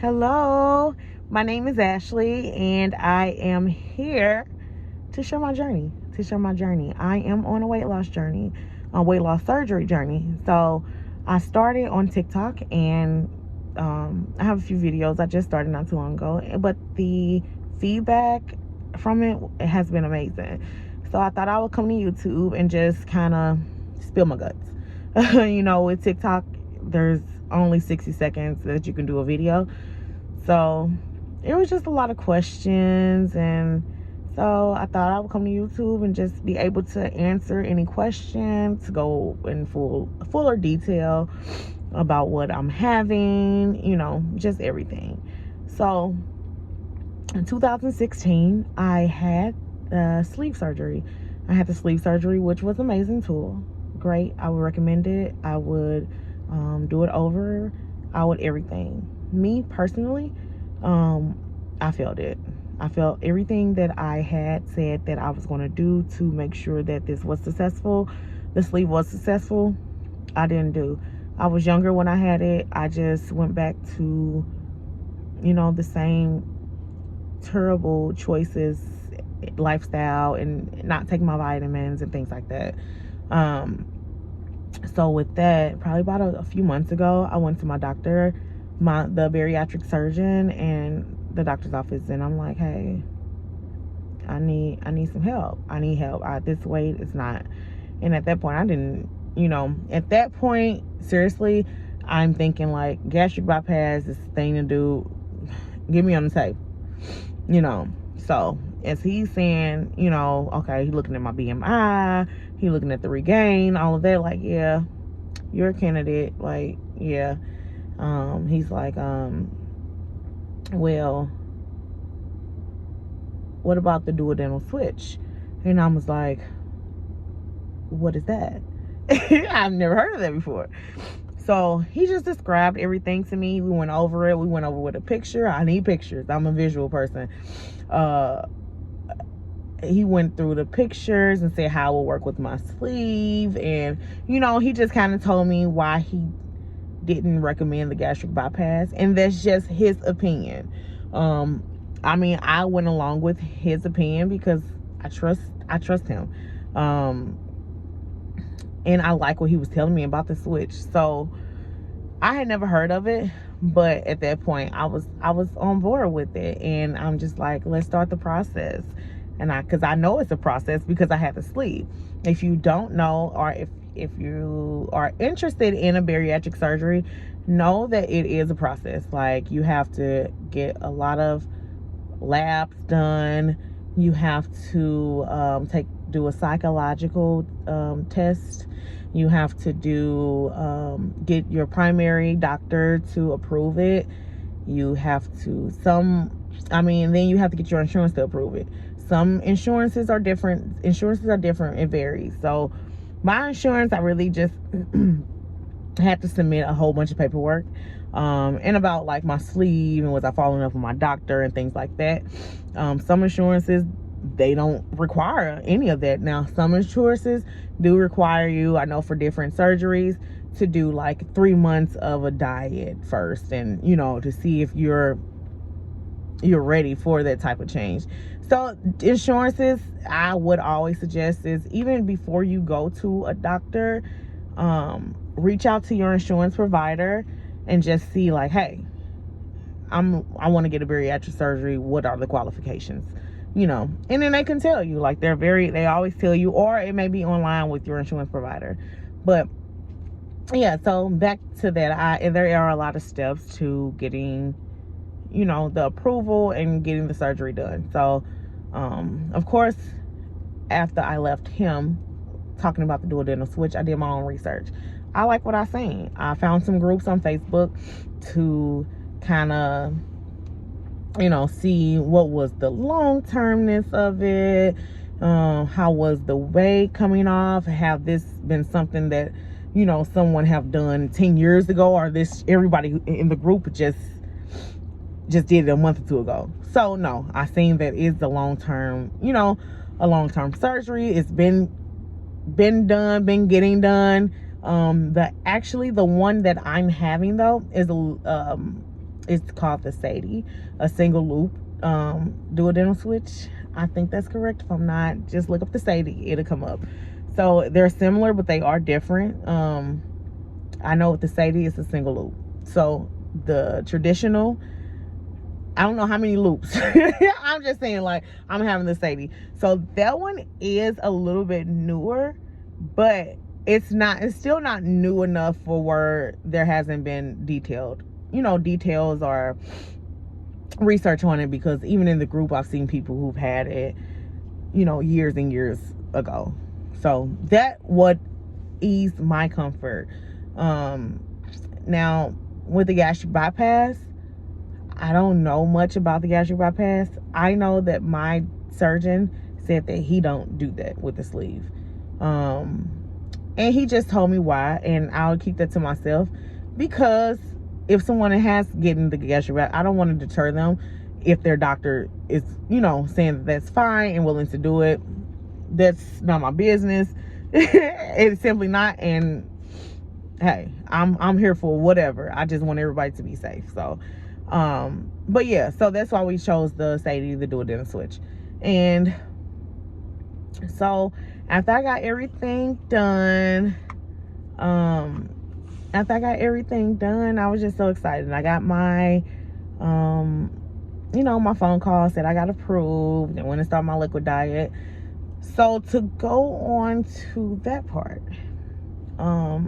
Hello, my name is Ashley, and I am here to share my journey. I am on a weight loss journey, a weight loss surgery journey. So I started on TikTok, and I have a few videos. I just started not too long ago, but the feedback from it has been amazing. So I thought I would come to YouTube and just kind of spill my guts. With TikTok, there's only 60 seconds that you can do a video. So it was just a lot of questions, and so I thought I would come to YouTube and just be able to answer any questions, to go in fuller detail about what I'm having, just everything. So in 2016, I had sleep surgery. I had the sleep surgery, which was an amazing tool. Great. I would recommend it. I would do it over. I would everything. Me personally, I felt it. I felt everything that I had said that I was going to do to make sure that this was successful, the sleep was successful, I didn't do. I was younger when I had it. I just went back to, the same terrible choices, lifestyle, and not taking my vitamins and things like that. So with that, probably about a few months ago, I went to my doctor, the bariatric surgeon, and the doctor's office, and I'm like, hey, I need some help. I need help. This weight is not. And at that point, I didn't, at that point, seriously, I'm thinking like gastric bypass is the thing to do. Get me on the tape, So as he's saying, okay, he's looking at my BMI, he's looking at the regain, all of that, like, yeah, you're a candidate, like, yeah. He's like, well, what about the duodenal switch? And I was like, what is that? I've never heard of that before. So he just described everything to me. We went over it. We went over with a picture. I need pictures. I'm a visual person. He went through the pictures and said how it would work with my sleeve. And, he just kind of told me why he didn't recommend the gastric bypass. And that's just his opinion. I went along with his opinion because I trust him. And I like what he was telling me about the switch. So I had never heard of it, but at that point I was on board with it, and I'm just like, let's start the process. And because I know it's a process because I had to sleep. If you don't know, or if you are interested in a bariatric surgery, know that it is a process. Like, you have to get a lot of labs done. You have to do a psychological test. You have to get your primary doctor to approve it. You have to then you have to get your insurance to approve it. Some insurances are different. It varies. So my insurance, I really just had to submit a whole bunch of paperwork, and about like my sleeve and was I following up with my doctor and things like that. Some insurances, they don't require any of that. Now, some insurances do require you, I know, for different surgeries, to do like 3 months of a diet first, and to see if you're ready for that type of change. So insurances, I would always suggest, is even before you go to a doctor, reach out to your insurance provider and just see like, hey, I want to get a bariatric surgery. What are the qualifications? And then they can tell you, like, they always tell you, or it may be online with your insurance provider. But yeah, so back to that, there are a lot of steps to getting, the approval and getting the surgery done. So, of course, after I left him talking about the duodenal switch, I did my own research. I like what I seen. I found some groups on Facebook to kind of, see what was the long-termness of it, how was the weight coming off, have this been something that, someone have done 10 years ago, or this everybody in the group just did it a month or two ago. So no, I seen that is the long-term, a long-term surgery. It's been getting done. The one that I'm having though is It's called the SADI, a single loop duodenal switch. I think that's correct. If I'm not, just look up the SADI, it'll come up. So they're similar, but they are different. I know with the SADI, it's a single loop. So the traditional, I don't know how many loops. I'm just saying, like, I'm having the SADI. So that one is a little bit newer, but it's still not new enough for where there hasn't been detailed, details or research on it, because even in the group, I've seen people who've had it, years and years ago. So that would ease my comfort. Now with the gastric bypass, I don't know much about the gastric bypass. I know that my surgeon said that he don't do that with the sleeve. And he just told me why, and I'll keep that to myself, because if someone has getting the gastric bypass, I don't want to deter them if their doctor is, saying that that's fine and willing to do it. That's not my business. It's simply not. And hey, I'm here for whatever. I just want everybody to be safe. So but yeah, so that's why we chose the SADI, the duodenal switch. And so after I got everything done, I was just so excited. I got my my phone call, said I got approved and went and start my liquid diet. So to go on to that part, I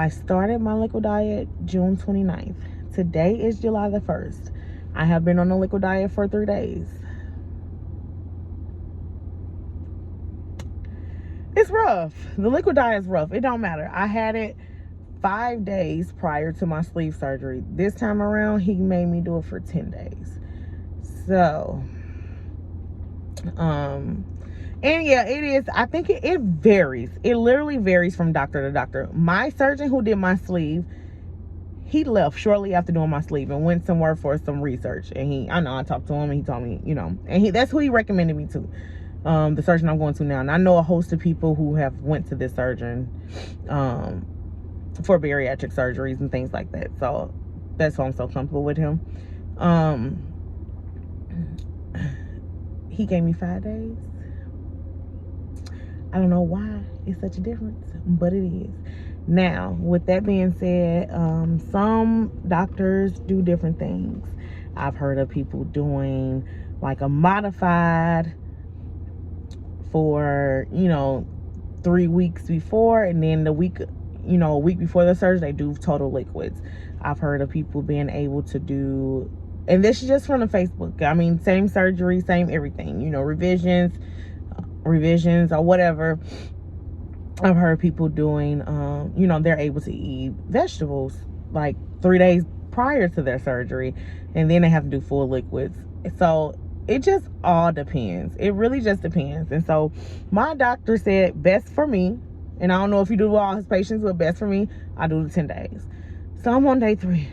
started my liquid diet June 29th. Today is July the 1st. I have been on a liquid diet for 3 days. It's rough. The liquid diet is rough. It don't matter. I had it 5 days prior to my sleeve surgery. This time around, he made me do it for 10 days. So, and yeah, it is. I think it varies. It literally varies from doctor to doctor. My surgeon who did my sleeve, he left shortly after doing my sleeve and went somewhere for some research. And I talked to him and he told me, and that's who he recommended me to. The surgeon I'm going to now. And I know a host of people who have went to this surgeon for bariatric surgeries and things like that. So that's why I'm so comfortable with him. He gave me 5 days. I don't know why it's such a difference, but it is. Now, with that being said, some doctors do different things. I've heard of people doing like a modified for, 3 weeks before, and then a week before the surgery, they do total liquids. I've heard of people being able to do, and this is just from the Facebook. I mean, same surgery, same everything, revisions or whatever. I've heard people doing, they're able to eat vegetables like 3 days prior to their surgery, and then they have to do full liquids. So it just all depends. It really just depends. And so my doctor said best for me, and I don't know if you do all his patients, but best for me, I do the 10 days. So I'm on day 3.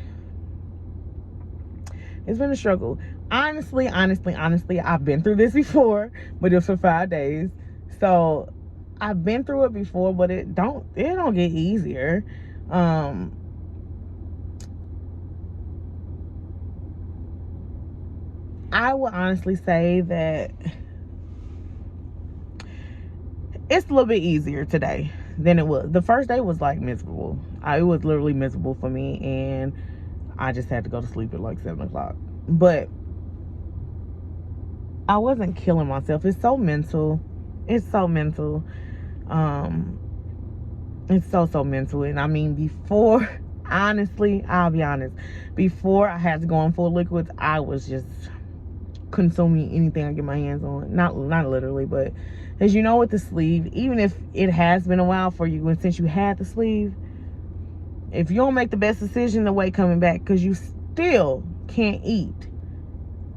It's been a struggle. Honestly, I've been through this before, but it was for 5 days. So I've been through it before, but it don't get easier. I would honestly say that it's a little bit easier today than it was. The first day was like miserable. It was literally miserable for me, and I just had to go to sleep at like 7 o'clock. But I wasn't killing myself. It's so mental. It's so mental. It's so mental. And I mean, before, honestly, I'll be honest, before I had to go on full liquids, I was just consuming anything I get my hands on. Not literally, but as you know, with the sleeve, even if it has been a while for you, and since you had the sleeve, if you don't make the best decision, the way coming back, because you still can't eat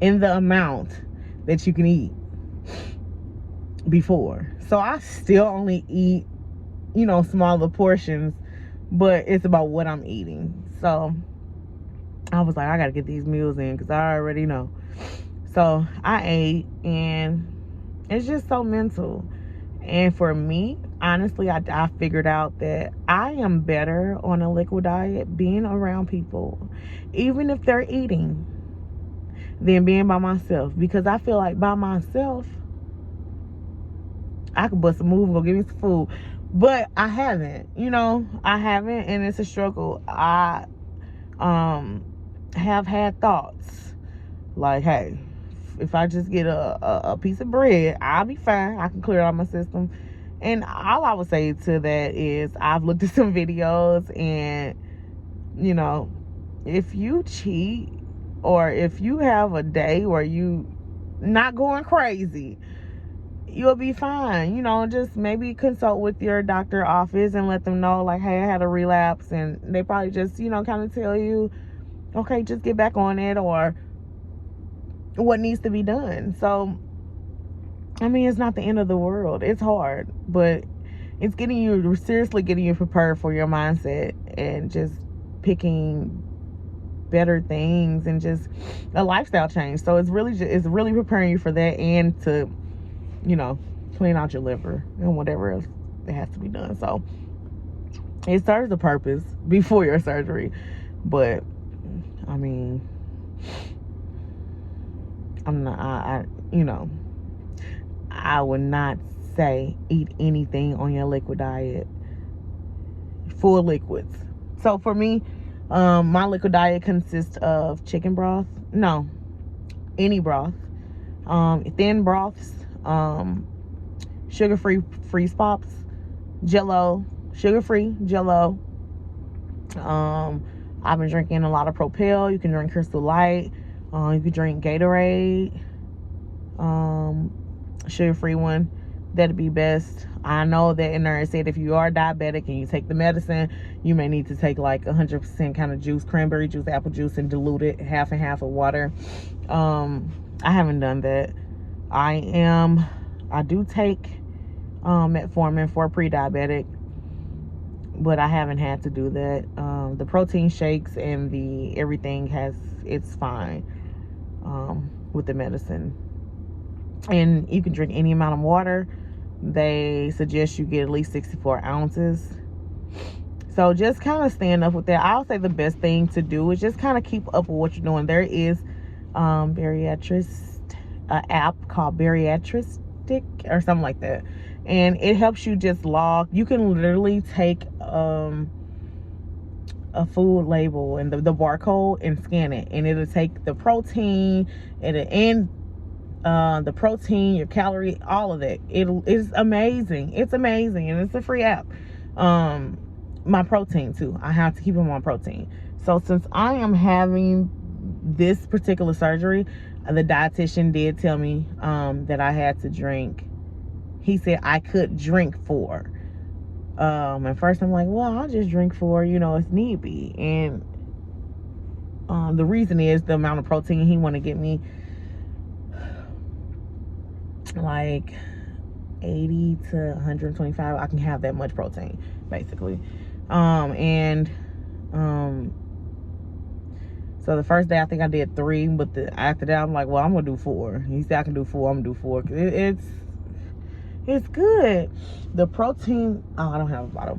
in the amount that you can eat before. So I still only eat, smaller portions, but it's about what I'm eating. So I was like, I gotta get these meals in because I already know. So I ate, and it's just so mental. And for me, honestly, I figured out that I am better on a liquid diet being around people, even if they're eating, than being by myself. Because I feel like by myself, I could bust a move, go get me some food. But I haven't, I haven't, and it's a struggle. I have had thoughts like, hey, if I just get a piece of bread, I'll be fine. I can clear out my system. And all I would say to that is I've looked at some videos, and, if you cheat, or if you have a day where you not going crazy, you'll be fine. Just maybe consult with your doctor office and let them know, like, hey, I had a relapse. And they probably just, kind of tell you, okay, just get back on it, or what needs to be done. So, I mean, it's not the end of the world. It's hard, but it's seriously getting you prepared for your mindset, and just picking better things, and just a lifestyle change. So it's really preparing you for that, and to, clean out your liver and whatever else that has to be done. So it serves a purpose before your surgery. But I mean, I'm not, I would not say eat anything on your liquid diet, full liquids. So for me, my liquid diet consists of chicken broth. No, any broth, thin broths, sugar-free freeze pops, Jello, sugar-free Jello. I've been drinking a lot of Propel. You can drink Crystal Light. You can drink Gatorade, sugar-free one. That'd be best. I know that in there it said if you are diabetic and you take the medicine, you may need to take like 100% kind of juice, cranberry juice, apple juice, and dilute it half and half of water. I haven't done that. I do take metformin for pre-diabetic, but I haven't had to do that. The protein shakes and the everything it's fine with the medicine. And you can drink any amount of water. They suggest you get at least 64 ounces. So just kind of stand up with that. I'll say the best thing to do is just kind of keep up with what you're doing. There is an app called Bariatristic or something like that. And it helps you just log. You can literally take a food label and the barcode and scan it. And it'll take the protein and the protein, your calorie, all of that. It's amazing. It's amazing. And it's a free app. My protein too. I have to keep them on protein. So since I am having this particular surgery, the dietitian did tell me that I had to drink. He said I could drink 4. At first I'm like, well, I'll just drink 4, if need be. And the reason is the amount of protein. He want to get me like 80 to 125. I can have that much protein, basically. So the first day I think I did 3, but after that I'm like, well, I'm gonna do 4. He said I can do 4. I'm gonna do 4. It's good. The protein. Oh, I don't have a bottle.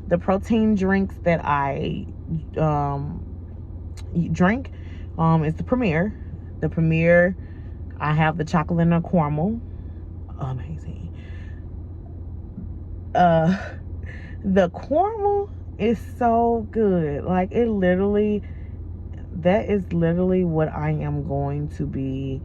The protein drinks that I drink is the Premier. The Premier. I have the chocolate and the caramel. Amazing. The caramel is so good. Like that is literally what I am going to be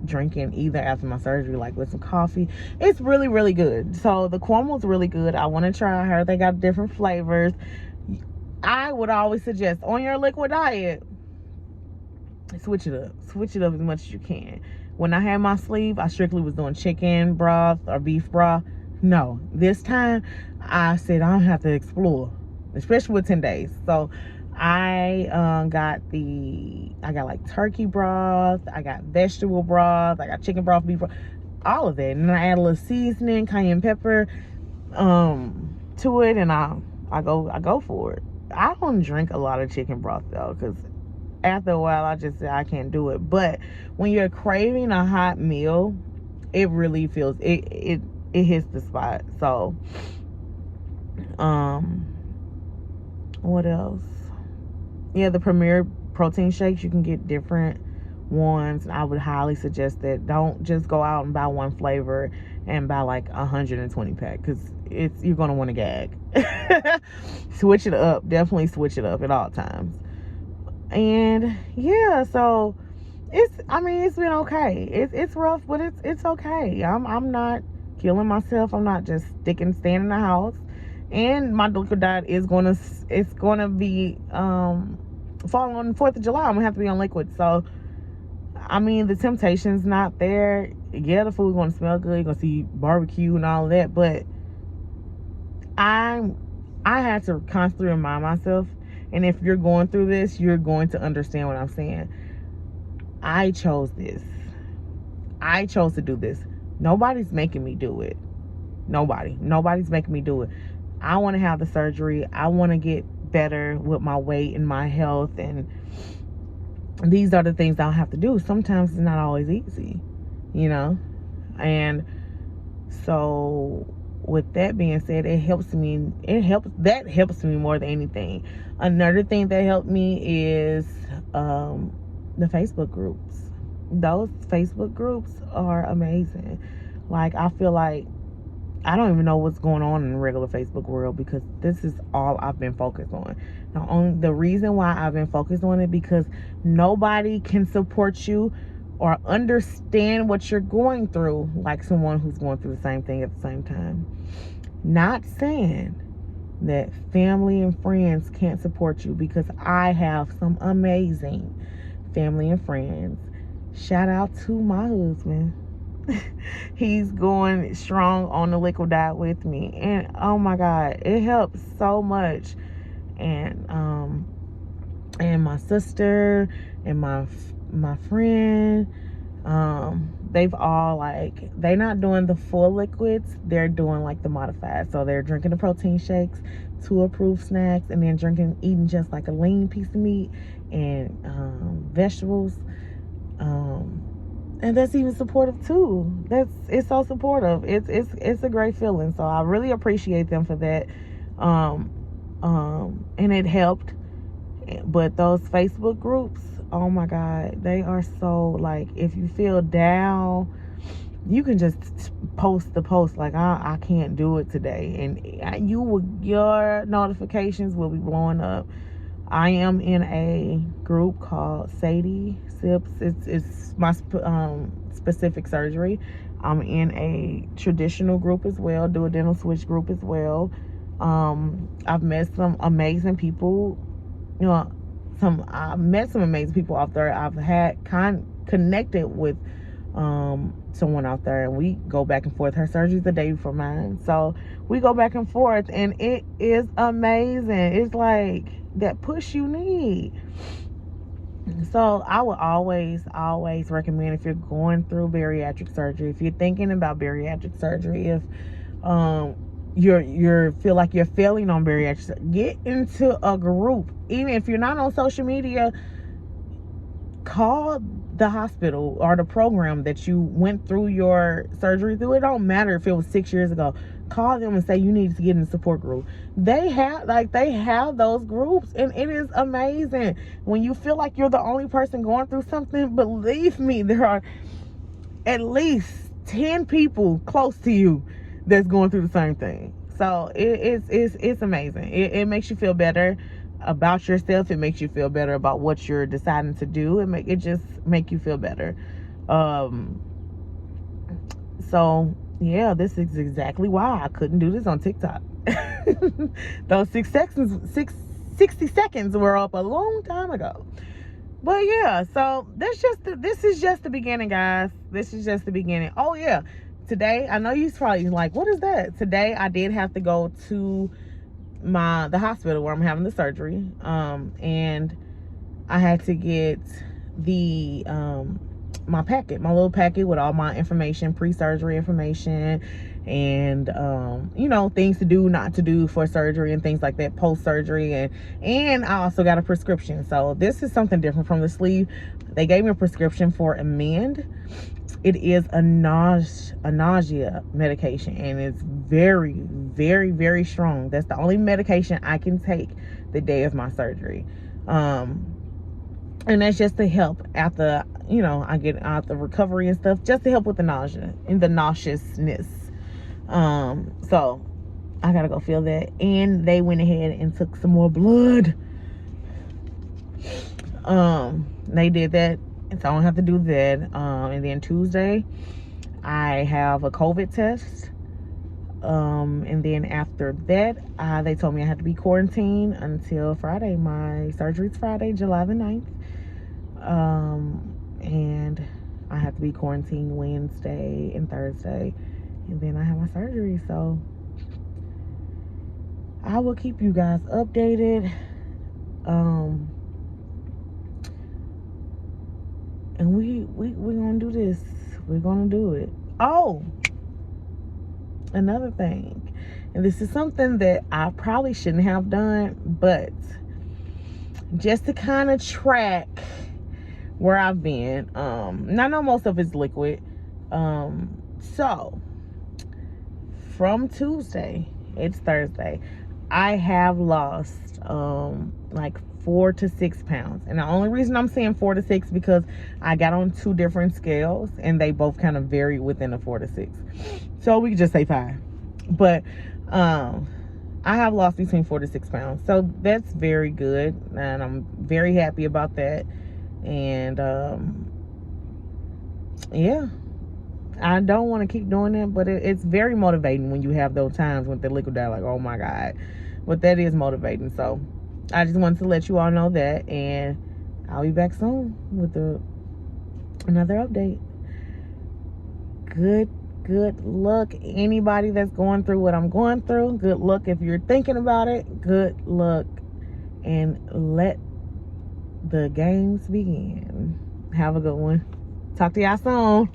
drinking either after my surgery, like with some coffee. It's really, really good. So the caramel's really good. I want to try her. They got different flavors. I would always suggest on your liquid diet, switch it up as much as you can. When I had my sleeve, I strictly was doing chicken broth or beef broth. No, this time I said I have to explore, especially with 10 days. So I got like turkey broth, I got vegetable broth, I got chicken broth, beef broth, all of that. And then I add a little seasoning, cayenne pepper to it, and I go for it. I don't drink a lot of chicken broth though, because after a while I just say I can't do it. But when you're craving a hot meal, it really feels it hits the spot. So what else? Yeah, the Premier protein shakes, you can get different ones. I would highly suggest that. Don't just go out and buy one flavor and buy like 120 pack, because you're gonna want to gag. Switch it up. Definitely switch it up at all times. And yeah, so it's been okay. It's rough, but it's okay. I'm not killing myself. I'm not just staying in the house. And my liquid diet is gonna be falling on the 4th of July. I'm gonna have to be on liquid. So the temptation's not there. Yeah, the food's gonna smell good. You're gonna see barbecue and all of that, but I had to constantly remind myself, and if you're going through this, you're going to understand what I'm saying. I chose this. I chose to do this. Nobody's making me do it. Nobody's making me do it. I want to have the surgery. I want to get better with my weight and my health, and these are the things I'll have to do. Sometimes it's not always easy, and so with that being said, that helps me more than anything. Another thing that helped me is the Facebook groups. Those Facebook groups are amazing. Like, I feel like I don't even know what's going on in the regular Facebook world, because this is all I've been focused on. The reason why I've been focused on it, because nobody can support you or understand what you're going through like someone who's going through the same thing at the same time. Not saying that family and friends can't support you, because I have some amazing family and friends. Shout out to my husband. He's going strong on the liquid diet with me, and oh my God, it helps so much. And my sister and my friend, they've all, like, they're not doing the full liquids, they're doing like the modified. So they're drinking the protein shakes, 2 approved snacks, and then eating just like a lean piece of meat and vegetables. And that's even supportive too. It's so supportive. It's a great feeling. So I really appreciate them for that. And it helped. But those Facebook groups, oh my God, they are so, like, if you feel down, you can just post the post like, I can't do it today, and your notifications will be blowing up. I am in a group called SADI, SIPS. It's my specific surgery. I'm in a traditional group as well, duodenal switch group as well. I've met some amazing people. I've met some amazing people out there. I've had connected with someone out there, and we go back and forth. Her surgery's the day before mine, so we go back and forth, and it is amazing. It's like that push you need. So I would always recommend, if you're going through bariatric surgery, if you're thinking about bariatric surgery, if you feel like you're failing on bariatric surgery, get into a group. Even if you're not on social media, call the hospital or the program that you went through your surgery through. It don't matter if it was 6 years ago. Call them and say you need to get in the support group. They have those groups, and it is amazing. When you feel like you're the only person going through something, believe me, there are at least 10 people close to you that's going through the same thing. So it's amazing. It makes you feel better about yourself. It makes you feel better about what you're deciding to do. It just make you feel better. So yeah, this is exactly why I couldn't do this on TikTok. Those 60 seconds were up a long time ago. But yeah, so this is just the beginning, guys. This is just the beginning. Oh yeah, today, I know you're probably like, what is that? Today I did have to go to the hospital where I'm having the surgery, and I had to get my little packet with all my information, pre-surgery information, and you know, things to do, not to do for surgery and things like that, post surgery. And I also got a prescription. So this is something different from the sleeve. They gave me a prescription for Amend. It is a nausea medication, and it's very, very, very strong. That's the only medication I can take the day of my surgery. And that's just to help after, you know, I get out the recovery and stuff, just to help with the nausea and the nauseousness. So I gotta go feel that. And they went ahead and took some more blood. They did that, so I don't have to do that. And then Tuesday I have a COVID test. And then after that, they told me I had to be quarantined until Friday. My surgery's Friday, July the 9th. And I have to be quarantined Wednesday and Thursday, and then I have my surgery. So I will keep you guys updated. And we're gonna do this. We're gonna do it. Oh, another thing, and this is something that I probably shouldn't have done, but just to kind of track where I've been. And I know most of it's liquid. So from Tuesday, it's Thursday, I have lost like 4 to 6 pounds. And the only reason I'm saying 4 to 6 because I got on 2 different scales and they both kind of vary within a 4 to 6. So we could just say 5. But I have lost between 4 to 6 pounds. So that's very good, and I'm very happy about that. And yeah, I don't want to keep doing it, but it's very motivating when you have those times with the liquid diet, like, oh my God. But that is motivating. So I just wanted to let you all know that, and I'll be back soon with another update. Good luck, anybody that's going through what I'm going through. Good luck if you're thinking about it. Good luck, and let the games begin. Have a good one. Talk to y'all soon.